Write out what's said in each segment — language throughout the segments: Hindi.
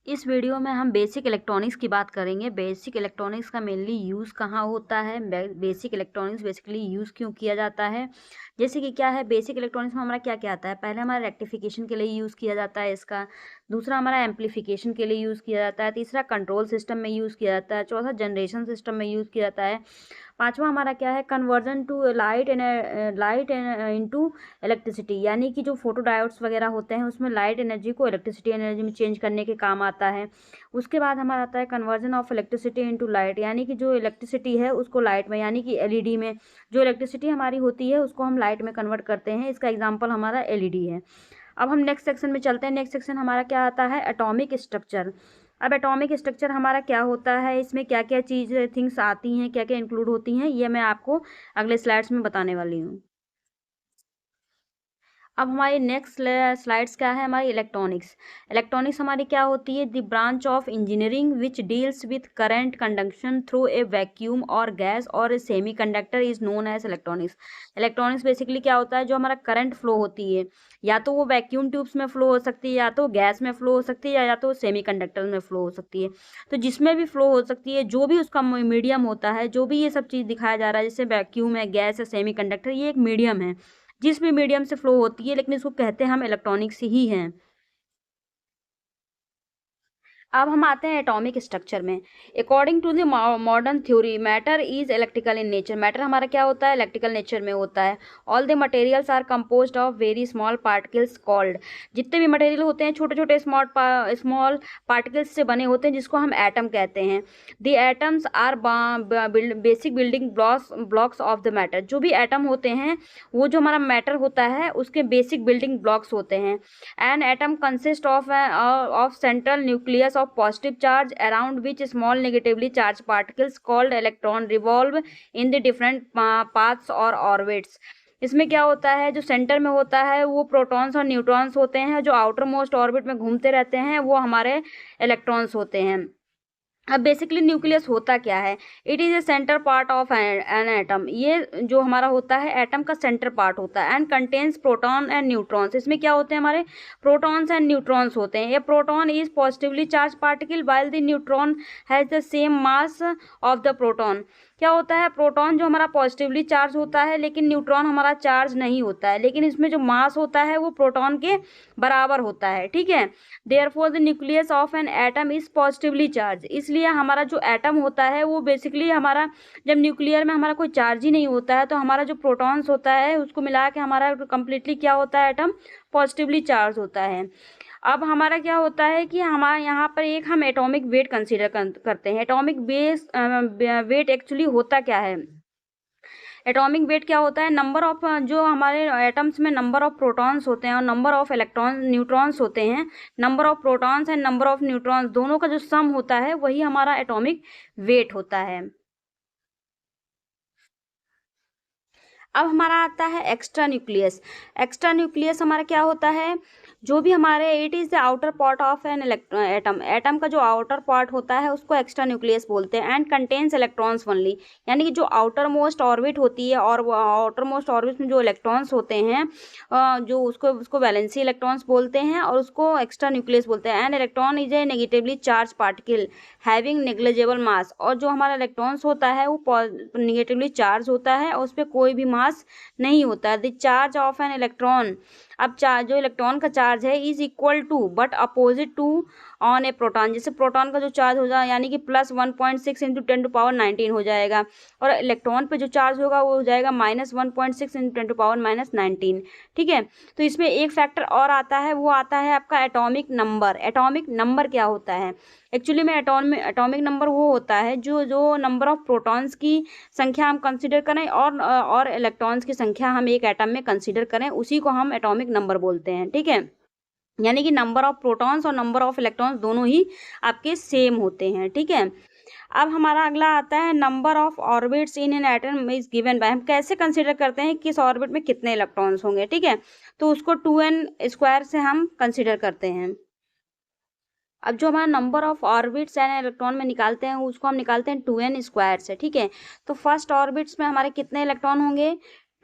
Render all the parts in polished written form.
इस वीडियो में हम बेसिक इलेक्ट्रॉनिक्स की बात करेंगे। बेसिक इलेक्ट्रॉनिक्स का मेनली यूज़ कहाँ होता है, बेसिक इलेक्ट्रॉनिक्स बेसिकली यूज़ क्यों किया जाता है। जैसे कि क्या है, बेसिक इलेक्ट्रॉनिक्स में हमारा क्या क्या आता है। पहले हमारा रेक्टिफिकेशन के लिए यूज़ किया जाता है इसका। दूसरा हमारा एम्पलीफिकेशन के लिए यूज़ किया जाता है। तीसरा कंट्रोल सिस्टम में यूज़ किया जाता है। चौथा जनरेशन सिस्टम में यूज़ किया जाता है। पांचवा हमारा क्या है, conversion to light into electricity, यानी कि जो फोटो डायोड्स वगैरह होते हैं उसमें लाइट एनर्जी को इलेक्ट्रिसिटी एनर्जी में चेंज करने के काम आता है। उसके बाद हमारा आता है conversion of electricity into light, यानी कि जो इलेक्ट्रिसिटी है उसको लाइट में, यानी कि एलईडी में जो इलेक्ट्रिसिटी हमारी होती है उसको हम लाइट में कन्वर्ट करते हैं। इसका एग्जाम्पल हमारा एलईडी है। अब हम नेक्स्ट सेक्शन में चलते हैं। नेक्स्ट सेक्शन हमारा क्या आता है, एटॉमिक स्ट्रक्चर। अब एटॉमिक स्ट्रक्चर हमारा क्या होता है, इसमें क्या क्या चीज़ थिंग्स आती हैं, क्या क्या इंक्लूड होती हैं, ये मैं आपको अगले स्लाइड्स में बताने वाली हूँ। अब हमारी नेक्स्ट स्लाइड्स क्या है, हमारी इलेक्ट्रॉनिक्स। इलेक्ट्रॉनिक्स हमारी क्या होती है, the branch of engineering which deals with current conduction through a vacuum और गैस और a semiconductor is known as electronics. Electronics basically क्या होता है, जो हमारा करंट फ्लो होती है, या तो वो वैक्यूम ट्यूब्स में फ्लो हो सकती है, या तो गैस में फ्लो हो सकती है, या तो सेमी कंडक्टर में फ्लो हो सकती है। तो जिसमें भी फ्लो हो सकती है, जो भी उसका मीडियम होता है, जो भी ये सब चीज़ दिखाया जा रहा है, जैसे वैक्यूम है, गैस है, सेमी कंडक्टर, ये एक मीडियम है जिस भी मीडियम से फ्लो होती है, लेकिन इसको कहते हैं हम इलेक्ट्रॉनिक्स ही हैं। अब हम आते हैं एटॉमिक स्ट्रक्चर में। According to the modern theory, matter is electrical in nature. Matter हमारा क्या होता है, इलेक्ट्रिकल नेचर में होता है। All the materials are composed of very small particles called, जितने भी मटेरियल होते हैं छोटे छोटे स्मॉल पार्टिकल्स से बने होते हैं, जिसको हम एटम कहते हैं। The atoms are basic building blocks of the matter. जो भी एटम होते हैं वो जो हमारा मैटर होता है उसके बेसिक बिल्डिंग ब्लॉक्स होते हैं। An atom consist of central nucleus of positive charge around which small negatively charged particles called electron revolve in the different paths or orbits। इसमें क्या होता है, जो सेंटर में होता है वो प्रोटॉन्स और न्यूट्रॉन्स होते हैं, जो आउटर मोस्ट ऑर्बिट में घूमते रहते हैं वो हमारे इलेक्ट्रॉन्स होते हैं। अब बेसिकली न्यूक्लियस होता क्या है, it is a centre part of an atom. ये जो हमारा होता है एटम का सेंटर पार्ट होता है। And contains proton and neutrons. इसमें क्या होते हैं, हमारे प्रोटॉन्स एंड न्यूट्रॉन्स होते हैं। ये proton is positively charge particle while the neutron has the same mass of the proton. क्या होता है, प्रोटॉन जो हमारा पॉजिटिवली चार्ज होता है, लेकिन न्यूट्रॉन हमारा चार्ज नहीं होता है, लेकिन इसमें जो मास होता है वो प्रोटॉन के बराबर होता है। ठीक है, therefore the nucleus of an atom is positively charge. इसलिए हमारा जो एटम होता है वो बेसिकली हमारा, जब न्यूक्लियर में हमारा कोई चार्ज ही नहीं होता है, तो हमारा जो प्रोटॉन्स होता है उसको मिला के हमारा कंप्लीटली क्या होता है, एटम पॉजिटिवली चार्ज होता है। अब हमारा क्या होता है कि हमारे यहाँ पर एक हम एटॉमिक वेट कंसीडर करते हैं। एटॉमिक वेट एक्चुअली होता क्या है, एटॉमिक वेट क्या होता है, नंबर ऑफ, जो हमारे एटम्स में नंबर ऑफ प्रोटॉन्स होते हैं और नंबर ऑफ इलेक्ट्रॉन न्यूट्रॉन्स होते हैं, number of protons and number of neutrons दोनों का जो सम होता है वही हमारा एटॉमिक वेट होता है। अब हमारा आता है एक्स्ट्रा न्यूक्लियस। एक्स्ट्रा न्यूक्लियस हमारा क्या होता है, जो भी हमारे, it is the outer part of an atom. Atom का जो आउटर पार्ट होता है उसको एक्स्ट्रा न्यूक्लियस बोलते हैं। एंड कंटेन्स इलेक्ट्रॉन्स ओनली, यानी कि जो आउटर मोस्ट ऑर्बिट होती है और वो आउटर मोस्ट ऑर्बिट में जो इलेक्ट्रॉन्स होते हैं, जो उसको वैलेंसी इलेक्ट्रॉन्स बोलते हैं और उसको एक्स्ट्रा न्यूक्लियस बोलते हैं। And electron is a negatively charge particle having negligible mass. और जो हमारा इलेक्ट्रॉन्स होता है वो नेगेटिवली चार्ज होता है और उस पर कोई भी मास नहीं होता है। The charge of an electron, अब चार्ज, जो इलेक्ट्रॉन का चार्ज है, is equal to but opposite to on a proton. जैसे प्रोटॉन का जो चार्ज हो जाए, यानी कि प्लस 1.6 इंटू 10⁻19 हो जाएगा, और इलेक्ट्रॉन पे जो चार्ज होगा वो हो जाएगा -1.6 इंटू 10⁻19। ठीक है, तो इसमें एक फैक्टर और आता है, वो आता है आपका एटॉमिक नंबर। एटॉमिक नंबर क्या होता है, एक्चुअली में एटॉमिक नंबर वो होता है जो नंबर ऑफ प्रोटॉन्स की संख्या हम कंसीडर करें और इलेक्ट्रॉन्स की संख्या हम एक एटम में कंसीडर करें, उसी को हम एटॉमिक नंबर बोलते हैं। ठीक है, यानी कि नंबर ऑफ प्रोटॉन्स और नंबर ऑफ इलेक्ट्रॉन्स दोनों ही आपके सेम होते हैं। ठीक है, अब हमारा अगला आता है number of orbits in an atom is given by. हम कैसे कंसीडर करते हैं किस ऑर्बिट में कितने इलेक्ट्रॉन्स होंगे। ठीक है, तो उसको 2n² से हम कंसीडर करते हैं। अब जो हमारा number of orbits and electron में निकालते हैं उसको हम निकालते हैं 2n² से। ठीक है, तो फर्स्ट ऑर्बिट्स में हमारे कितने इलेक्ट्रॉन होंगे,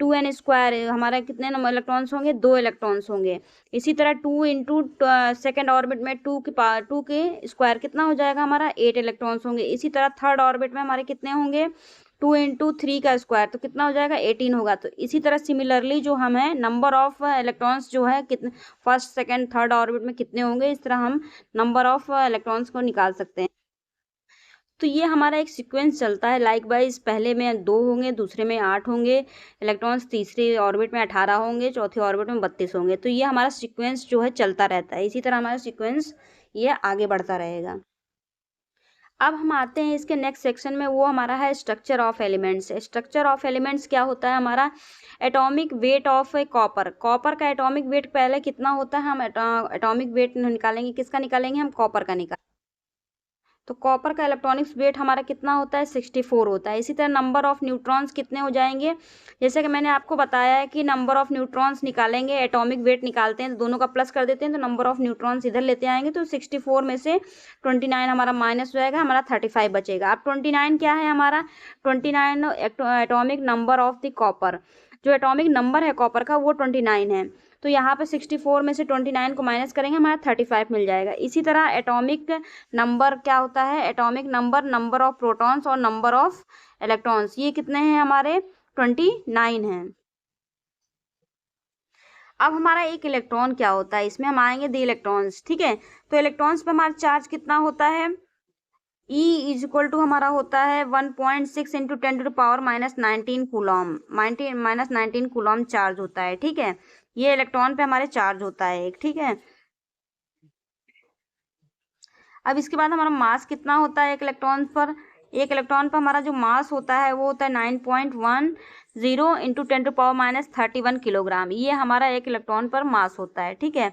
2n² हमारा कितने नंबर इलेक्ट्रॉन्स होंगे, 2 इलेक्ट्रॉन्स होंगे। इसी तरह 2 इंटू सेकेंड ऑर्बिट में 2 के स्क्वायर कितना हो जाएगा हमारा, 8 इलेक्ट्रॉन्स होंगे। इसी तरह थर्ड ऑर्बिट में हमारे कितने होंगे, 2 इंटू 3 का स्क्वायर तो कितना हो जाएगा, 18 होगा। तो इसी तरह सिमिलरली जो हम है नंबर ऑफ इलेक्ट्रॉन्स जो है कितने फर्स्ट सेकेंड थर्ड ऑर्बिट में कितने होंगे, इस तरह हम नंबर ऑफ इलेक्ट्रॉन्स को निकाल सकते हैं। तो ये हमारा एक सीक्वेंस चलता है लाइक वाइज, पहले में 2 होंगे, दूसरे में 8 होंगे इलेक्ट्रॉन्स, तीसरी ऑर्बिट में 18 होंगे, चौथी ऑर्बिट में 32 होंगे। तो ये हमारा सीक्वेंस जो है चलता रहता है, इसी तरह हमारा सीक्वेंस ये आगे बढ़ता रहेगा। अब हम आते हैं इसके नेक्स्ट सेक्शन में, वो हमारा है structure of elements. Structure of elements क्या होता है हमारा, atomic weight of A copper. Copper का एटॉमिक वेट पहले कितना होता है, हम एटॉमिक वेट निकालेंगे, किसका निकालेंगे, हम कॉपर का निकालेंगे। तो कॉपर का इलेक्ट्रॉनिक्स वेट हमारा कितना होता है, 64 होता है। इसी तरह नंबर ऑफ न्यूट्रॉन्स कितने हो जाएंगे, जैसे कि मैंने आपको बताया है कि नंबर ऑफ न्यूट्रॉन्स निकालेंगे, एटॉमिक वेट निकालते हैं तो दोनों का प्लस कर देते हैं, तो नंबर ऑफ न्यूट्रॉन्स इधर लेते आएंगे, तो 64 में से 29 हमारा माइनस हो जाएगा, हमारा 35 बचेगा। अब 29 क्या है हमारा, 29 atomic number of the copper, जो एटॉमिक नंबर है कॉपर का वो 29 है। तो यहाँ पे 64 में से 29 को माइनस करेंगे, हमारा 35 मिल जाएगा। इसी तरह एटॉमिक नंबर क्या होता है, atomic number, number of protons और नंबर ऑफ इलेक्ट्रॉन्स, ये कितने हैं हमारे, 29 हैं। अब हमारा एक इलेक्ट्रॉन क्या होता है, इसमें हम आएंगे द इलेक्ट्रॉन्स, ठीक है। तो इलेक्ट्रॉन्स पे हमारा चार्ज कितना होता है, E इज इक्वल टू हमारा होता है 1.6 इंटू 10⁻⁻19 कूलॉम, -19 कूलॉम चार्ज होता है, ठीक है। ये इलेक्ट्रॉन पे हमारे चार्ज होता है एक, ठीक है। अब इसके बाद हमारा मास कितना होता है एक इलेक्ट्रॉन पर, एक इलेक्ट्रॉन पर हमारा जो मास होता है वो होता है 9.10 इंटू 10⁻31 किलोग्राम, ये हमारा एक इलेक्ट्रॉन पर मास होता है, ठीक है।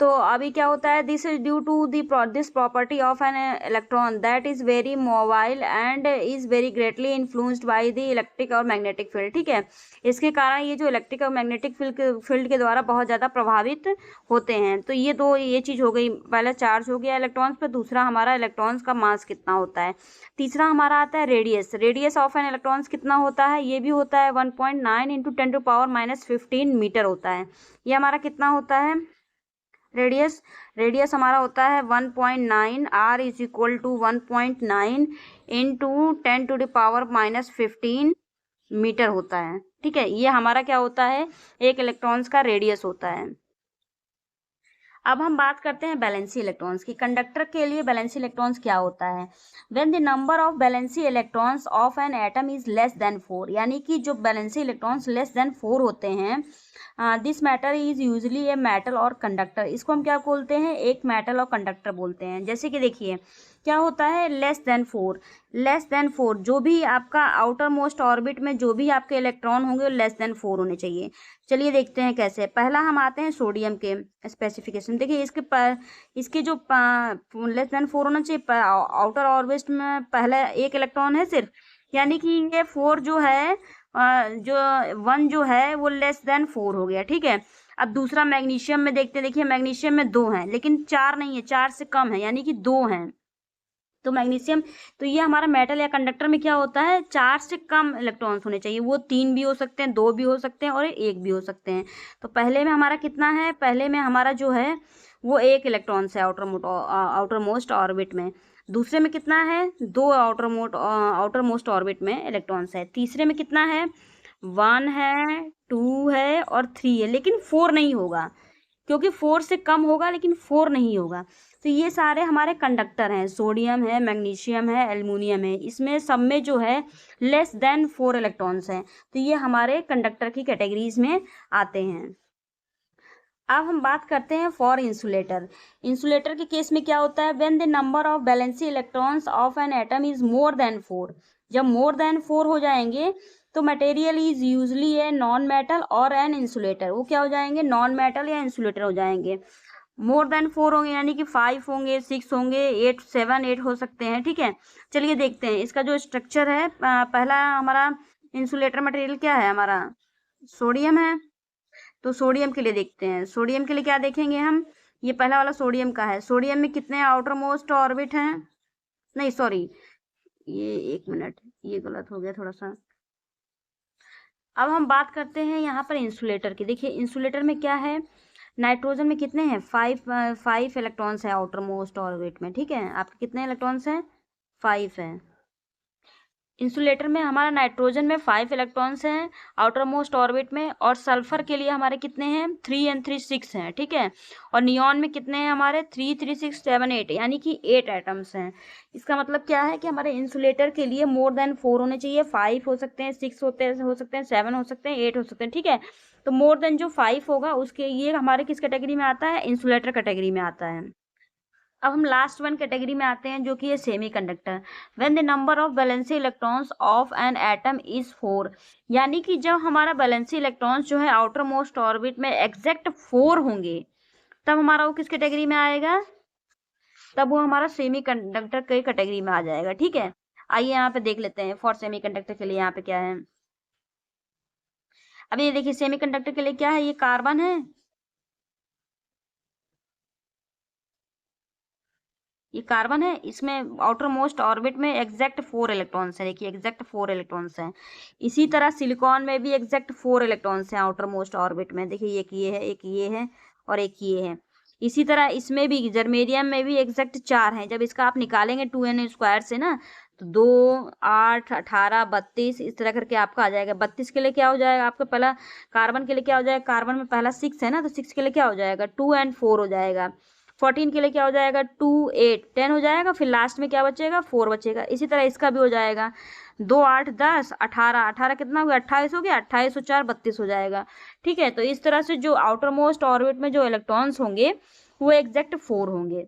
तो अभी क्या होता है, this is due to this property of an electron that is very mobile and is very greatly influenced by the electric और मैग्नेटिक फील्ड, ठीक है। इसके कारण ये जो इलेक्ट्रिक और मैग्नेटिक फील्ड के द्वारा बहुत ज़्यादा प्रभावित होते हैं। तो ये चीज़ हो गई, पहला चार्ज हो गया इलेक्ट्रॉन्स पर, दूसरा हमारा इलेक्ट्रॉन्स का मास कितना होता है, तीसरा हमारा आता है radius. Radius of an electrons कितना होता है, ये भी होता है 1.9 इंटू 10⁻⁻15 मीटर होता है। ये हमारा कितना होता है रेडियस हमारा होता है 1.9, R is equal to 1.9 into 10⁻⁻15 metre होता है, ठीक है। ये हमारा क्या होता है, एक इलेक्ट्रॉन्स का रेडियस होता है। अब हम बात करते हैं वैलेंसी इलेक्ट्रॉन्स की। कंडक्टर के लिए वैलेंसी इलेक्ट्रॉन्स क्या होता है, when the number of valency electrons of an atom is less than 4, यानी कि जो वैलेंसी इलेक्ट्रॉन्स लेस देन 4 होते हैं, this matter is usually a metal और कंडक्टर। इसको हम क्या बोलते हैं, एक मेटल और कंडक्टर बोलते हैं। जैसे कि देखिए क्या होता है, लेस देन 4, जो भी आपका आउटर मोस्ट ऑर्बिट में जो भी आपके इलेक्ट्रॉन होंगे वो लेस देन 4 होने चाहिए। चलिए देखते हैं कैसे। पहला हम आते हैं सोडियम के स्पेसिफिकेशन। देखिए इसके जो लेस देन 4 होना चाहिए, आउटर ऑर्बिट में पहला एक इलेक्ट्रॉन है सिर्फ, यानी कि ये 4 जो है जो 1 जो है वो लेस देन 4 हो गया, ठीक है। अब दूसरा मैग्नीशियम में देखते हैं, देखिए मैग्नीशियम में 2 हैं लेकिन 4 नहीं है, 4 से कम है, यानी कि 2 हैं। तो मैग्नीशियम, तो ये हमारा मेटल या कंडक्टर में क्या होता है, 4 से कम इलेक्ट्रॉन्स होने चाहिए। वो 3 भी हो सकते हैं, 2 भी हो सकते हैं और 1 भी हो सकते हैं। तो पहले में हमारा कितना है, पहले में हमारा जो है वो 1 इलेक्ट्रॉन है आउटर मोस्ट ऑर्बिट में। दूसरे में कितना है, 2 आउटर मोस्ट ऑर्बिट में इलेक्ट्रॉन्स है। तीसरे में कितना है, 1 है, 2 है और 3 है, लेकिन 4 नहीं होगा, क्योंकि 4 से कम होगा लेकिन 4 नहीं होगा। तो ये सारे हमारे कंडक्टर हैं, सोडियम है, मैग्नीशियम है, एल्युमिनियम है, इसमें सब में जो है लेस देन 4 इलेक्ट्रॉन्स हैं। तो ये हमारे कंडक्टर की कैटेगरीज में आते हैं। अब हम बात करते हैं फॉर इंसुलेटर। इंसुलेटर के केस में क्या होता है, when the number of valency electrons of an atom is more than 4, जब मोर देन 4 हो जाएंगे तो material is usually a non metal और एन इंसुलेटर। वो क्या हो जाएंगे, नॉन मेटल या इंसुलेटर हो जाएंगे। मोर देन 4 होंगे, यानी कि 5 होंगे, 6 होंगे, 8, 7, 8 हो सकते हैं, ठीक है। चलिए देखते हैं इसका जो स्ट्रक्चर है। पहला हमारा इंसुलेटर मटेरियल क्या है, हमारा सोडियम है। तो सोडियम के लिए देखते हैं, सोडियम के लिए क्या देखेंगे हम, ये पहला वाला सोडियम का है। सोडियम में कितने आउटर मोस्ट ऑर्बिट हैं, नहीं सॉरी, ये 1 मिनट, ये गलत हो गया थोड़ा सा। अब हम बात करते हैं यहाँ पर इंसुलेटर की। देखिए इंसुलेटर में क्या है, नाइट्रोजन में कितने हैं, 5 इलेक्ट्रॉन्स हैं आउटर मोस्ट ऑर्बिट में, ठीक है। आपके कितने इलेक्ट्रॉन्स हैं, 5 हैं। इंसुलेटर में हमारा नाइट्रोजन में 5 इलेक्ट्रॉन्स हैं आउटर मोस्ट ऑर्बिट में, और सल्फर के लिए हमारे कितने हैं, 3 and 3 6 हैं, ठीक है। और नियॉन में कितने हैं हमारे, 3 3 6 7 8, यानी कि 8 एटम्स हैं। इसका मतलब क्या है कि हमारे इंसुलेटर के लिए मोर देन 4 होने चाहिए, 5 हो सकते हैं, 6 हो सकते हैं, 7 हो सकते हैं, 8 हो सकते हैं, ठीक है। तो मोर देन जो 5 होगा उसके, ये हमारे किस कैटेगरी में आता है, इंसुलेटर कैटेगरी में आता है। अब हम लास्ट वन कैटेगरी में आते हैं जो कि है semi conductor. When the number of valency electrons of an atom is 4, यानी कि जब हमारा वैलेंसी इलेक्ट्रॉन्स जो है आउटर मोस्ट ऑर्बिट में एग्जैक्ट 4 होंगे, तब हमारा वो किस कैटेगरी में आएगा, तब वो हमारा सेमी कंडक्टर की कैटेगरी में आ जाएगा, ठीक है। आइए यहाँ पे देख लेते हैं फॉर सेमी कंडक्टर के लिए यहाँ पे क्या है। अब ये देखिए सेमी कंडक्टर के लिए क्या है, ये कार्बन है, ये कार्बन है, इसमें आउटर मोस्ट ऑर्बिट में एग्जैक्ट 4 इलेक्ट्रॉन्स हैं। देखिए एग्जैक्ट 4 इलेक्ट्रॉन्स हैं। इसी तरह सिलिकॉन में भी एग्जैक्ट 4 इलेक्ट्रॉन्स हैं आउटर मोस्ट ऑर्बिट में। देखिए एक ये है, एक ये है, और एक ये है। इसी तरह इसमें भी, जर्मेनियम में भी एग्जैक्ट 4 हैं। जब इसका आप निकालेंगे 2n² से ना, तो 2 8 18 32 इस तरह करके आपका आ जाएगा। 32 के लिए क्या हो जाएगा आपका, पहला कार्बन के लिए क्या हो जाएगा, कार्बन में पहला 6 है ना, तो 6 के लिए क्या हो जाएगा, 2 and 4 हो जाएगा। 14 के लिए क्या हो जाएगा, 2 8 10 हो जाएगा, फिर लास्ट में क्या बचेगा, 4 बचेगा। इसी तरह इसका भी हो जाएगा, 2 8 10 18 18 कितना हो गया, 28 हो गया, 28 और 4 32 हो जाएगा, ठीक है। तो इस तरह से जो आउटर मोस्ट ऑर्बिट में जो इलेक्ट्रॉन्स होंगे वो एग्जैक्ट 4 होंगे।